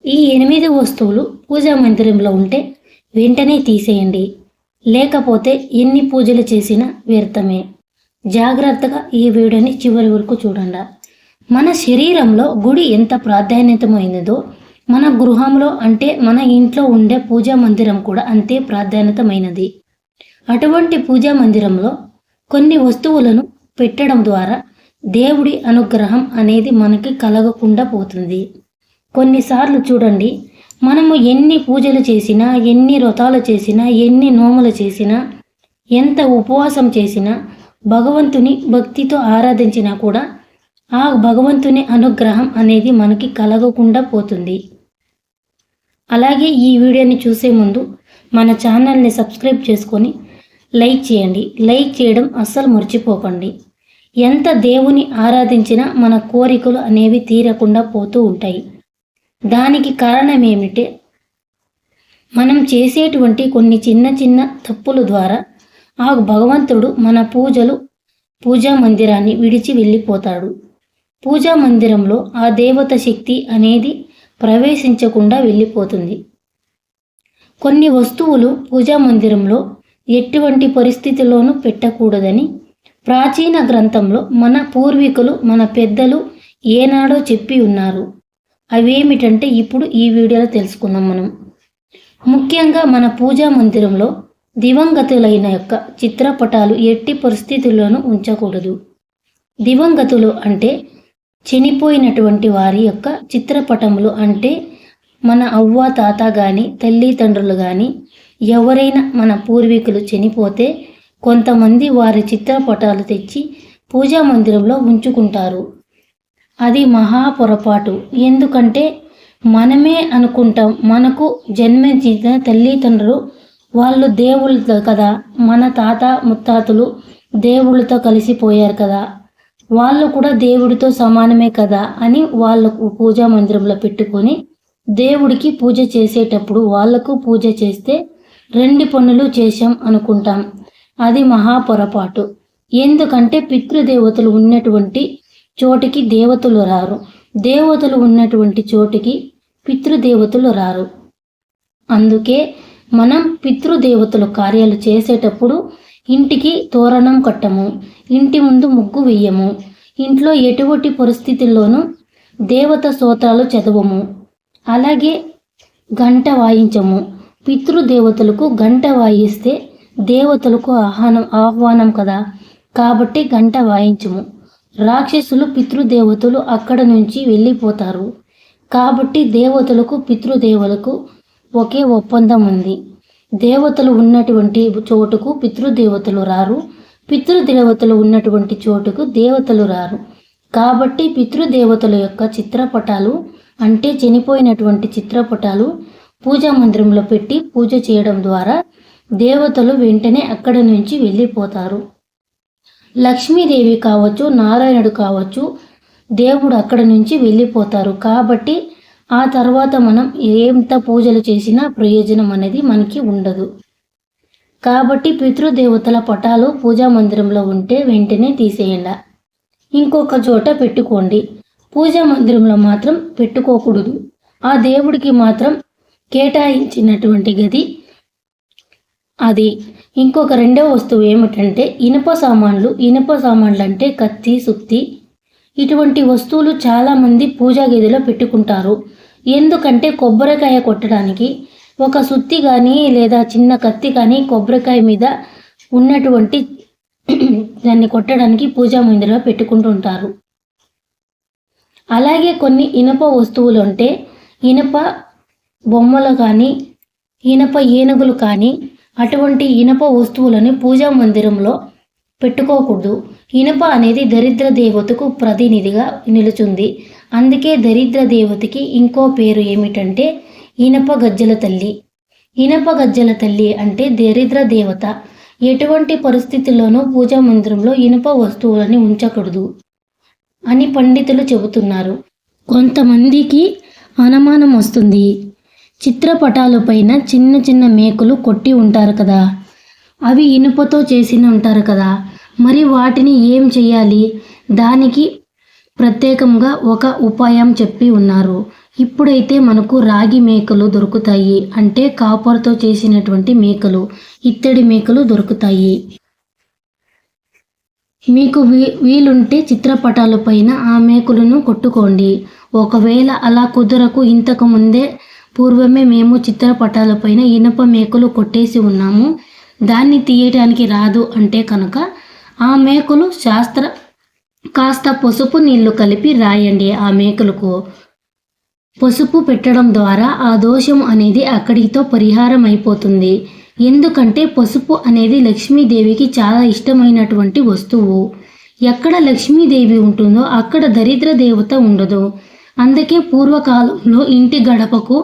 ఈ 8 వస్తువులు పూజా మందిరంలో ఉంటే వెంటనే తీసేయండి. లేకపోతే ఎన్ని పూజలు చేసినా వ్యర్థమే. జాగ్రత్తగా ఈ వీడియోని చివరి వరకు చూడండి. మన శరీరంలో గుడి ఎంత ప్రాధాన్యతమైనదో మన గృహంలో అంటే మన ఇంట్లో ఉండే పూజా మందిరం కూడా అంతే ప్రాధాన్యతమైనది. అటువంటి పూజా మందిరంలో కొన్ని వస్తువులను పెట్టడం ద్వారా దేవుడి అనుగ్రహం అనేది మనకి కలగకుండా పోతుంది. కొన్నిసార్లు చూడండి, మనము ఎన్ని పూజలు చేసినా, ఎన్ని వ్రతాలు చేసినా, ఎన్ని నోములు చేసినా, ఎంత ఉపవాసం చేసినా, భగవంతుని భక్తితో ఆరాధించినా కూడా ఆ భగవంతుని అనుగ్రహం అనేది మనకి కలగకుండా పోతుంది. అలాగే ఈ వీడియోని చూసే ముందు మన ఛానల్ని సబ్స్క్రైబ్ చేసుకొని లైక్ చేయండి. లైక్ చేయడం అస్సలు మర్చిపోకండి. ఎంత దేవుని ఆరాధించినా మన కోరికలు అనేవి తీరకుండా పోతూ ఉంటాయి. దానికి కారణం ఏమిటి? మనం చేసేటువంటి కొన్ని చిన్న చిన్న తప్పుల ద్వారా ఆ భగవంతుడు మన పూజా మందిరాన్ని విడిచి వెళ్ళిపోతాడు. పూజా మందిరంలో ఆ దేవత శక్తి అనేది ప్రవేశించకుండా వెళ్ళిపోతుంది. కొన్ని వస్తువులు పూజా మందిరంలో ఎటువంటి పరిస్థితిలోనూ పెట్టకూడదని ప్రాచీన గ్రంథంలో మన పూర్వీకులు, మన పెద్దలు ఏనాడో చెప్పి ఉన్నారు. అవేమిటంటే ఇప్పుడు ఈ వీడియోలో తెలుసుకున్నాం మనం. ముఖ్యంగా మన పూజా మందిరంలో దివంగతులైన యొక్క చిత్రపటాలు ఎట్టి పరిస్థితుల్లోనూ ఉంచకూడదు. దివంగతులు అంటే చనిపోయినటువంటి వారి యొక్క చిత్రపటములు, అంటే మన అవ్వ తాత కానీ తల్లిదండ్రులు కానీ ఎవరైనా మన పూర్వీకులు చనిపోతే కొంతమంది వారి చిత్రపటాలు తెచ్చి పూజా మందిరంలో ఉంచుకుంటారు. అది మహా పొరపాటు. ఎందుకంటే మనమే అనుకుంటాం, మనకు జన్మించిన తల్లిదండ్రులు వాళ్ళు దేవుళ్ళతో కదా, మన తాత ముత్తాతలు దేవుళ్ళతో కలిసిపోయారు కదా, వాళ్ళు కూడా దేవుడితో సమానమే కదా అని వాళ్ళకు పూజా మందిరంలో పెట్టుకొని దేవుడికి పూజ చేసేటప్పుడు వాళ్లకు పూజ చేస్తే 2 పనులు చేశాం అనుకుంటాం. అది మహా పొరపాటు. ఎందుకంటే పితృదేవతలు ఉన్నటువంటి చోటికి దేవతలు రారు, దేవతలు ఉన్నటువంటి చోటికి పితృదేవతలు రారు. అందుకే మనం పితృదేవతల కార్యాలు చేసేటప్పుడు ఇంటికి తోరణం కట్టము, ఇంటి ముందు ముగ్గు వెయ్యము, ఇంట్లో ఎటువంటి పరిస్థితుల్లోనూ దేవత స్తోత్రాలు చదవము, అలాగే గంట వాయించము. పితృదేవతలకు గంట వాయిస్తే దేవతలకు ఆహ్వానం కదా, కాబట్టి గంట వాయించము. రాక్షసులు పితృదేవతలు అక్కడ నుంచి వెళ్ళిపోతారు. కాబట్టి దేవతలకు పితృదేవులకు ఒకే ఒప్పందం ఉంది. దేవతలు ఉన్నటువంటి చోటుకు పితృదేవతలు రారు, పితృదేవతలు ఉన్నటువంటి చోటుకు దేవతలు రారు. కాబట్టి పితృదేవతల యొక్క చిత్రపటాలు, అంటే చనిపోయినటువంటి చిత్రపటాలు పూజా మందిరంలో పెట్టి పూజ చేయడం ద్వారా దేవతలు వెంటనే అక్కడి నుంచి వెళ్ళిపోతారు. లక్ష్మీదేవి కావచ్చు, నారాయణుడు కావచ్చు, దేవుడు అక్కడి నుంచి వెళ్ళిపోతారు. కాబట్టి ఆ తర్వాత మనం ఎంత పూజలు చేసినా ప్రయోజనం అనేది మనకి ఉండదు. కాబట్టి పితృదేవతల పటాలు పూజా మందిరంలో ఉంటే వెంటనే తీసేయండి. ఇంకొక చోట పెట్టుకోండి. పూజా మందిరంలో మాత్రం పెట్టుకోకూడదు. ఆ దేవుడికి మాత్రం కేటాయించినటువంటి గది అది. ఇంకొక రెండవ వస్తువు ఏమిటంటే ఇనుప సామాన్లు. ఇనుప సామాన్లు అంటే కత్తి, సుత్తి, ఇటువంటి వస్తువులు చాలామంది పూజా గదిలో పెట్టుకుంటారు. ఎందుకంటే కొబ్బరికాయ కొట్టడానికి ఒక సుత్తి కానీ లేదా చిన్న కత్తి కానీ కొబ్బరికాయ మీద ఉన్నటువంటి దాన్ని కొట్టడానికి పూజా మందిరంలో పెట్టుకుంటుంటారు. అలాగే కొన్ని ఇనుప వస్తువులు అంటే ఇనుప బొమ్మలు కానీ ఇనుప ఏనుగులు కానీ అటువంటి ఇనుప వస్తువులని పూజా మందిరంలో పెట్టుకోకూడదు. ఇనుప అనేది దరిద్ర దేవతకు ప్రతినిధిగా నిలుచుంది. అందుకే దరిద్ర దేవతకి ఇంకో పేరు ఏమిటంటే ఇనుప గజ్జల తల్లి. ఇనుప గజ్జల తల్లి అంటే దరిద్ర దేవత. ఎటువంటి పరిస్థితుల్లోనూ పూజా మందిరంలో ఇనుప వస్తువులని ఉంచకూడదు అని పండితులు చెబుతున్నారు. కొంతమందికి అనుమానం వస్తుంది, చిత్రపటాలపైన చిన్న చిన్న మేకులు కొట్టి ఉంటారు కదా, అవి ఇనుపతో చేసిన ఉంటారు కదా, మరి వాటిని ఏం చేయాలి? దానికి ప్రత్యేకంగా ఒక ఉపాయం చెప్పి ఉన్నారు. ఇప్పుడైతే మనకు రాగి మేకలు దొరుకుతాయి, అంటే కాపర్తో చేసినటువంటి మేకలు, ఇత్తడి మేకలు దొరుకుతాయి. మీకు వీలుంటే చిత్రపటాల పైన ఆ మేకులను కొట్టుకోండి. ఒకవేళ అలా కుదరకు, ఇంతకు ముందే పూర్వమే మేము చిత్రపటాల పైన ఇనప మేకులు కొట్టేసి ఉన్నాము, దాన్ని తీయడానికి రాదు అంటే కనుక ఆ మేకులు కాస్త పసుపు నీళ్లు కలిపి రాయండి. ఆ మేకులకు పసుపు పెట్టడం ద్వారా ఆ దోషం అనేది అక్కడితో పరిహారం అయిపోతుంది. ఎందుకంటే పసుపు అనేది లక్ష్మీదేవికి చాలా ఇష్టమైనటువంటి వస్తువు. ఎక్కడ లక్ష్మీదేవి ఉంటుందో అక్కడ దరిద్ర దేవత ఉండదు. అందుకే పూర్వకాలంలో ఇంటి గడపకు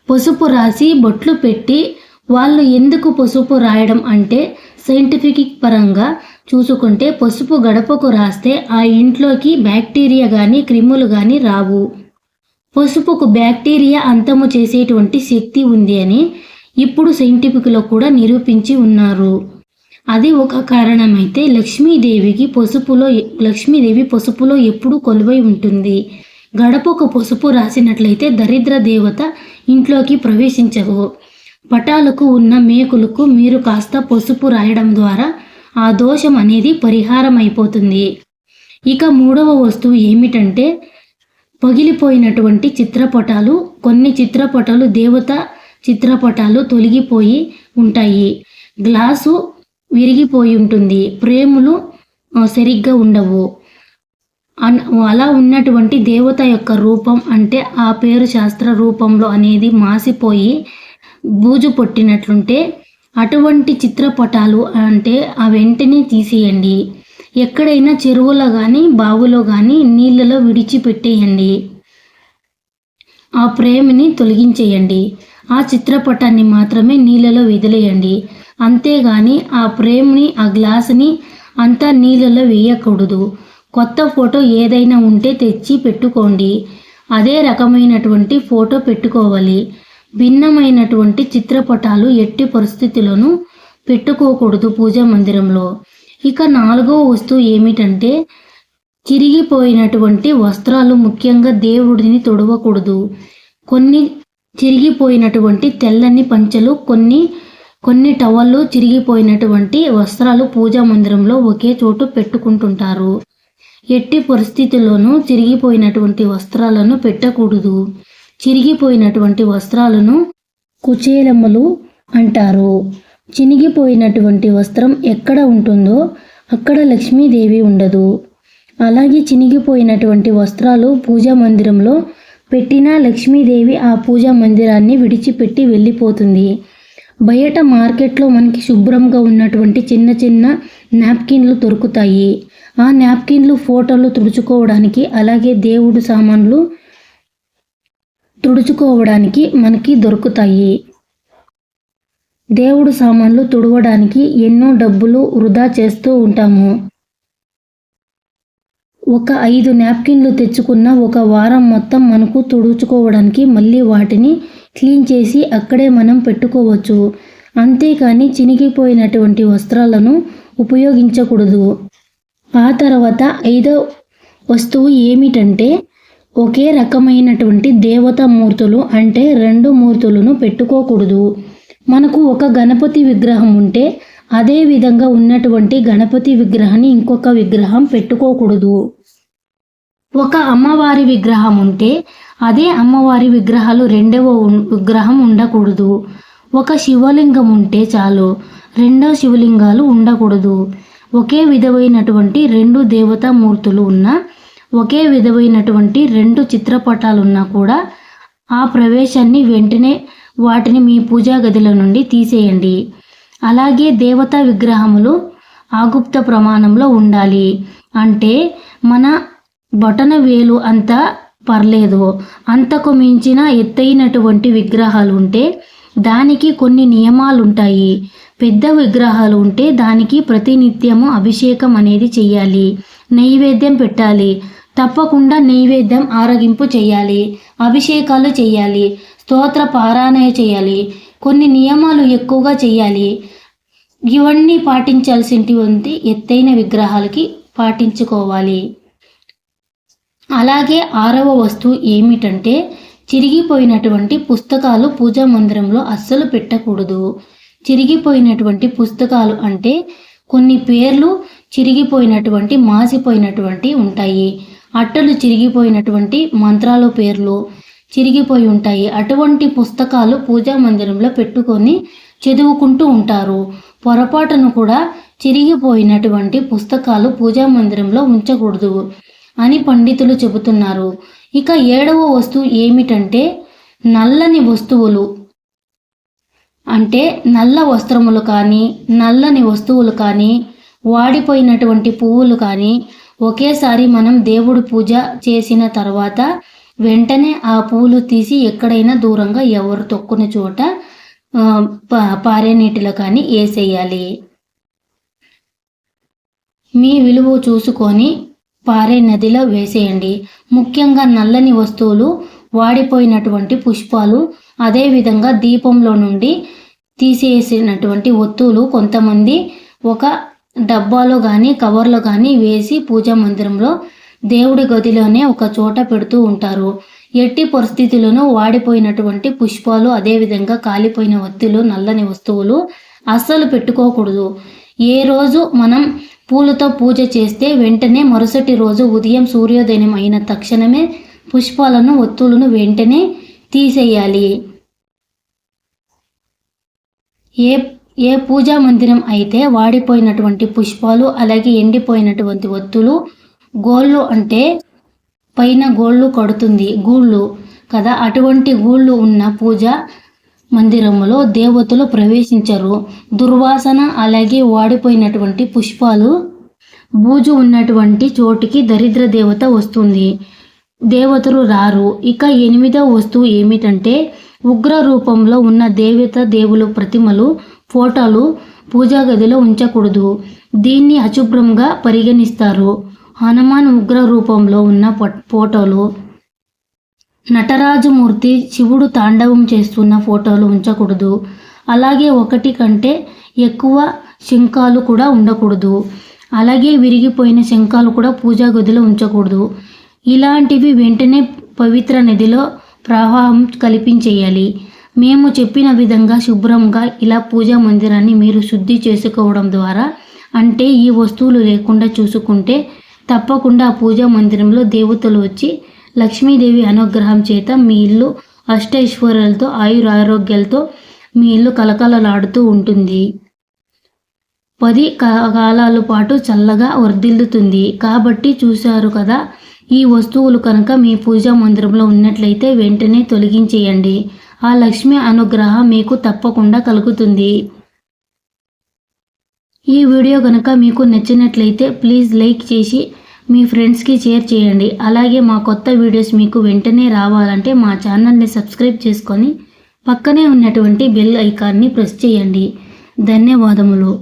పసుపు రాసి బొట్లు పెట్టి, వాళ్ళు ఎందుకు పసుపు రాయడం అంటే సైంటిఫిక్ పరంగా చూసుకుంటే పసుపు గడపకు రాస్తే ఆ ఇంట్లోకి బ్యాక్టీరియా కానీ క్రిములు కానీ రావు. పసుపుకు బ్యాక్టీరియా అంతము చేసేటువంటి శక్తి ఉంది అని ఇప్పుడు సైంటిఫిక్లో కూడా నిరూపించి ఉన్నారు. అది ఒక కారణమైతే లక్ష్మీదేవి పసుపులో ఎప్పుడూ కొలువై ఉంటుంది. గడపకు పసుపు రాసినట్లయితే దరిద్ర దేవత ఇంట్లోకి ప్రవేశించవు. పటాలకు ఉన్న మేకులకు మీరు కాస్త పసుపు రాయడం ద్వారా ఆ దోషం అనేది పరిహారం అయిపోతుంది. ఇక మూడవ వస్తువు ఏమిటంటే పగిలిపోయినటువంటి చిత్రపటాలు. కొన్ని చిత్రపటాలు దేవత చిత్రపటాలు తొలగిపోయి ఉంటాయి, గ్లాసు విరిగిపోయి ఉంటుంది, ఫ్రేములు సరిగ్గా ఉండవు. అలా ఉన్నటువంటి దేవత యొక్క రూపం అంటే ఆ పేరు శాస్త్ర రూపంలో అనేది మాసిపోయి బూజు పొట్టినట్లుంటే అటువంటి చిత్రపటాలు అంటే ఆ వెంటనే తీసేయండి. ఎక్కడైనా చెరువులో కానీ బావులో కానీ నీళ్ళలో విడిచిపెట్టేయండి. ఆ ప్రేమని తొలగించేయండి. ఆ చిత్రపటాన్ని మాత్రమే నీళ్ళలో వదిలేయండి. అంతేగాని ఆ ప్రేమని, ఆ గ్లాసుని అంతా నీళ్ళలో వేయకూడదు. కొత్త ఫోటో ఏదైనా ఉంటే తెచ్చి పెట్టుకోండి. అదే రకమైనటువంటి ఫోటో పెట్టుకోవాలి. భిన్నమైనటువంటి చిత్రపటాలు ఎట్టి పరిస్థితుల్లోనూ పెట్టుకోకూడదు పూజా మందిరంలో. ఇక నాలుగవ వస్తువు ఏమిటంటే చిరిగిపోయినటువంటి వస్త్రాలు. ముఖ్యంగా దేవుడిని తొడవకూడదు. కొన్ని చిరిగిపోయినటువంటి తెల్లని పంచలు, కొన్ని టవళ్ళు, చిరిగిపోయినటువంటి వస్త్రాలు పూజా మందిరంలో ఒకే చోటు పెట్టుకుంటుంటారు. ఎట్టి పరిస్థితుల్లోనూ చిరిగిపోయినటువంటి వస్త్రాలను పెట్టకూడదు. చిరిగిపోయినటువంటి వస్త్రాలను కుచేలములు అంటారు. చినిగిపోయినటువంటి వస్త్రం ఎక్కడ ఉంటుందో అక్కడ లక్ష్మీదేవి ఉండదు. అలాగే చినిగిపోయినటువంటి వస్త్రాలు పూజా మందిరంలో పెట్టినా లక్ష్మీదేవి ఆ పూజా మందిరాన్ని విడిచిపెట్టి వెళ్ళిపోతుంది. బయట మార్కెట్లో మనకి శుభ్రంగా ఉన్నటువంటి చిన్న చిన్న నాప్కిన్లు దొరుకుతాయి. ఆ నాప్కిన్లు ఫోటోలు తుడుచుకోవడానికి, అలాగే దేవుడు సామాన్లు తుడుచుకోవడానికి మనకి దొరుకుతాయి. దేవుడు సామాన్లు తుడవడానికి ఎన్నో డబ్బులు వృధా చేస్తూ ఉంటాము. ఒక 5 నాప్కిన్లు తెచ్చుకున్న ఒక వారం మొత్తం మనకు తుడుచుకోవడానికి మళ్ళీ వాటిని క్లీన్ చేసి అక్కడే మనం పెట్టుకోవచ్చు. అంతేకాని చినిగిపోయినటువంటి వస్త్రాలను ఉపయోగించకూడదు. ఆ తర్వాత 5వ వస్తువు ఏమిటంటే ఒకే రకమైనటువంటి దేవతా మూర్తులు అంటే 2 మూర్తులను పెట్టుకోకూడదు. మనకు ఒక గణపతి విగ్రహం ఉంటే అదే విధంగా ఉన్నటువంటి గణపతి విగ్రహాన్ని ఇంకొక విగ్రహం పెట్టుకోకూడదు. ఒక అమ్మవారి విగ్రహం ఉంటే అదే అమ్మవారి విగ్రహాలు 2వ విగ్రహం ఉండకూడదు. ఒక శివలింగం ఉంటే చాలు, 2 శివలింగాలు ఉండకూడదు. ఒకే విధమైనటువంటి 2 దేవతా మూర్తులు ఉన్నా, ఒకే విధమైనటువంటి 2 చిత్రపటాలున్నా కూడా ఆ ప్రవేశాన్ని వెంటనే వాటిని మీ పూజా గదిలో నుండి తీసేయండి. అలాగే దేవతా విగ్రహములు ఆగుప్త ప్రమాణంలో ఉండాలి. అంటే మన బొటన వేలు అంత పర్లేదు, అంతకు మించిన ఎత్తైనటువంటి విగ్రహాలు ఉంటే దానికి కొన్ని నియమాలు ఉంటాయి. పెద్ద విగ్రహాలు ఉంటే దానికి ప్రతినిత్యము అభిషేకం అనేది చెయ్యాలి, నైవేద్యం పెట్టాలి. తప్పకుండా నైవేద్యం ఆరగింపు చేయాలి, అభిషేకాలు చేయాలి, స్తోత్ర పారాయణ చేయాలి, కొన్ని నియమాలు ఎక్కువగా చేయాలి. ఇవన్నీ పాటించాల్సినటువంటి ఎత్తైన విగ్రహాలకి పాటించుకోవాలి. అలాగే 6వ వస్తువు ఏమిటంటే చిరిగిపోయినటువంటి పుస్తకాలు పూజా మందిరంలో అస్సలు పెట్టకూడదు. చిరిగిపోయినటువంటి పుస్తకాలు అంటే కొన్ని పేర్లు చిరిగిపోయినటువంటి మాసిపోయినటువంటి ఉంటాయి. అట్టలు చిరిగిపోయినటువంటి మంత్రాల పేర్లు చిరిగిపోయి ఉంటాయి. అటువంటి పుస్తకాలు పూజా మందిరంలో పెట్టుకొని చదువుకుంటూ ఉంటారు. పొరపాటును కూడా చిరిగిపోయినటువంటి పుస్తకాలు పూజా మందిరంలో ఉంచకూడదు అని పండితులు చెబుతున్నారు. ఇక 7వ వస్తువు ఏమిటంటే నల్లని వస్తువులు అంటే నల్ల వస్త్రములు కానీ నల్లని వస్తువులు కానీ వాడిపోయినటువంటి పువ్వులు కానీ ఒకేసారి మనం దేవుడి పూజ చేసిన తర్వాత వెంటనే ఆ పువ్వులు తీసి ఎక్కడైనా దూరంగా ఎవరు తొక్కుని చోట పారే నీటిలో కానీ వేసేయాలి. మీ విలువ చూసుకొని పారే నదిలో వేసేయండి. ముఖ్యంగా నల్లని వస్తువులు, వాడిపోయినటువంటి పుష్పాలు, అదేవిధంగా దీపంలో నుండి తీసేసినటువంటి ఒత్తులు కొంతమంది ఒక డబ్బాలో కానీ కవర్లో కానీ వేసి పూజా మందిరంలో దేవుడి గదిలోనే ఒక చోట పెడుతూ ఉంటారు. ఎట్టి పరిస్థితులను వాడిపోయినటువంటి పుష్పాలు, అదేవిధంగా కాలిపోయిన ఒత్తులు, నల్లని వస్తువులు అస్సలు పెట్టుకోకూడదు. ఏ రోజు మనం పూలతో పూజ చేస్తే వెంటనే మరుసటి రోజు ఉదయం సూర్యోదయం అయిన తక్షణమే పుష్పాలను, ఒత్తులను వెంటనే తీసేయాలి. ఏ పూజా మందిరం అయితే వాడిపోయినటువంటి పుష్పాలు, అలాగే ఎండిపోయినటువంటి ఒత్తులు, గోళ్ళు అంటే పైన గోళ్ళు కడుతుంది గూళ్ళు కదా, అటువంటి గూళ్ళు ఉన్న పూజా మందిరములో దేవతలు ప్రవేశించరు. దుర్వాసన అలాగే వాడిపోయినటువంటి పుష్పాలు, బూజు ఉన్నటువంటి చోటికి దరిద్ర దేవత వస్తుంది, దేవతలు రారు. ఇక 8వ వస్తువు ఏమిటంటే ఉగ్ర రూపంలో ఉన్న దేవుల ప్రతిమలు, ఫోటోలు పూజా గదిలో ఉంచకూడదు. దీన్ని అశుభ్రంగా పరిగణిస్తారు. హనుమాన్ ఉగ్ర రూపంలో ఉన్న ఫోటోలు, నటరాజమూర్తి, శివుడు తాండవం చేస్తున్న ఫోటోలు ఉంచకూడదు. అలాగే 1 కంటే ఎక్కువ శంఖాలు కూడా ఉండకూడదు. అలాగే విరిగిపోయిన శంఖాలు కూడా పూజా గదిలో ఉంచకూడదు. ఇలాంటివి వెంటనే పవిత్ర నదిలో ప్రవాహం కల్పించేయాలి. మేము చెప్పిన విధంగా శుభ్రంగా ఇలా పూజా మందిరాన్ని మీరు శుద్ధి చేసుకోవడం ద్వారా, అంటే ఈ వస్తువులు లేకుండా చూసుకుంటే తప్పకుండా పూజా మందిరంలో దేవతలు వచ్చి లక్ష్మీదేవి అనుగ్రహం చేత మీ ఇల్లు అష్టైశ్వర్యాలతో, ఆయురారోగ్యాలతో మీ ఇల్లు కలకలలాడుతూ ఉంటుంది. 10 కాలాల పాటు చల్లగా వర్ధిల్లుతుంది. కాబట్టి చూశారు కదా, ఈ వస్తువులు కనుక మీ పూజా మందిరంలో ఉన్నట్లయితే వెంటనే తొలగించేయండి. ఆ లక్ష్మి అనుగ్రహం మీకు తప్పకుండా కలుగుతుంది. ఈ వీడియో కనుక మీకు నచ్చినట్లయితే ప్లీజ్ లైక్ చేసి మీ ఫ్రెండ్స్కి షేర్ చేయండి. అలాగే మా కొత్త వీడియోస్ మీకు వెంటనే రావాలంటే మా ఛానల్ని సబ్స్క్రైబ్ చేసుకొని పక్కనే ఉన్నటువంటి బెల్ ఐకాన్ని ప్రెస్ చేయండి. ధన్యవాదములు.